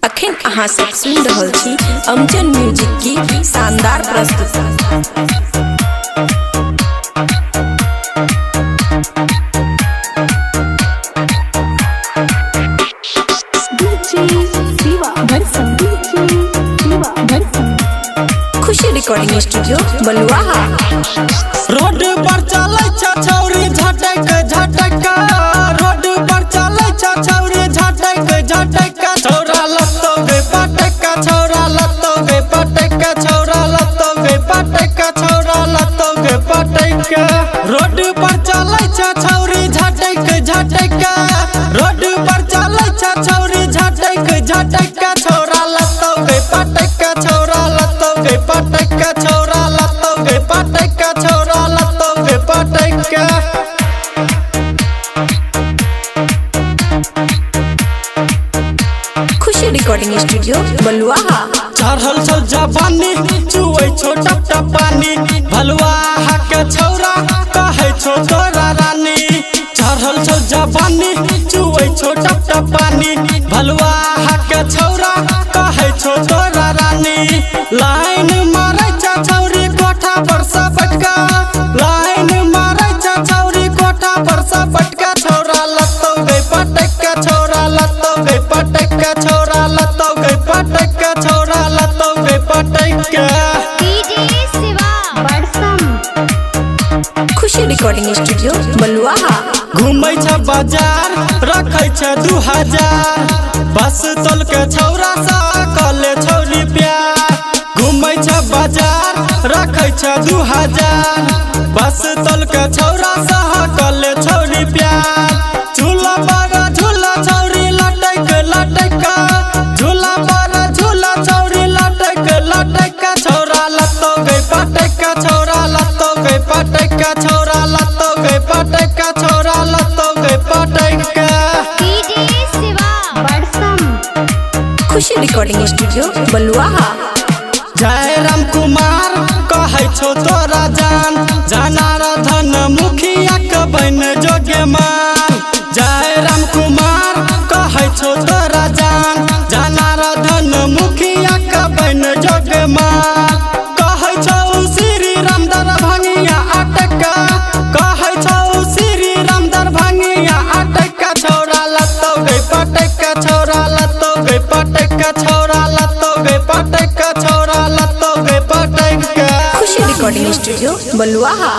अखन अहाँ सब सुन रहल छी अमजन म्यूजिक की शानदार प्रस्तुति। खुशी रिकॉर्डिंग स्टूडियो बलुआहा। रोड पर चलै छौरी झटक झटक, रोड पर चलै छौरी झटक झटक, छौरा लत्तो गे पटक, छौरा लत्तो गे पटक, छौरा लत्तो गे पटक, छौरा लत्तो गे पटक। रोड पर चलै छौरी झटक झटक, रोड पर चलै छौरी झटक झटक, छौरा लत्तो गे पटक, छौरा लत्तो गे पटक, छौरा लत्तो गे पटक, छौरा लत्तो गे पटक। खुशी रिकॉर्डिंग स्टूडियो बलुआहा। चढ़ल छौ जवानी चुए छौ टप टप पानी, भलुआहा के छौरा कहे छौ तोरा रानी। चढ़ल छौ जवानी चुए छौ टप टप पानी, भलुआहा के छौरा कहे छौ तोरा रानी। लाइन मारै छौरी कोठा पर से पटका, लाइन मारै छौरी कोठा पर से पटका, छौरा लत्तो गे पटक, छौरा लत्तो गे पटक, छौरा लत्तो गे पटक, छौरा लत्तो गे पटक। खुशी रिकॉर्डिंग स्टूडियो बलुआहा। घूमै छ बाजार रखै छ 2000, बस तोल के छौरा सा कले छौरी प्यार। घूमै छ बाजार रखै छ 2000, बस तोल के छौरा सा कले छौरी प्यार। झूला पर झूला छौरी लटक लटक, झूला पर झूला छौरी लटक लटक, छौरा लत्तो गे पटक, छौरा लत्तो गे पटक, छौरा लत्तो गे पटक, छौरा लत्तो गे पटक। खुशी रिकॉर्डिंग स्टूडियो बलुआहा। जय राम कुमार कहे छौ तोरा जान, जनार्दन मुखिया के बन जोगे मान। जय राम कुमार कहे छौ तोरा जान, जनार्दन मुखिया के बन जोगे मान। कहे छौ श्री राम दरभंगिया अटक, कहे छौ श्री राम दरभंगिया अटक, छौरा लत्तो गे पटक, छौरा लत्तो गे पटक, छौरा लत्तो गे पटक, छौरा लत्तो गे पटक। खुशी रिकॉर्डिंग स्टूडियो बलुआहा।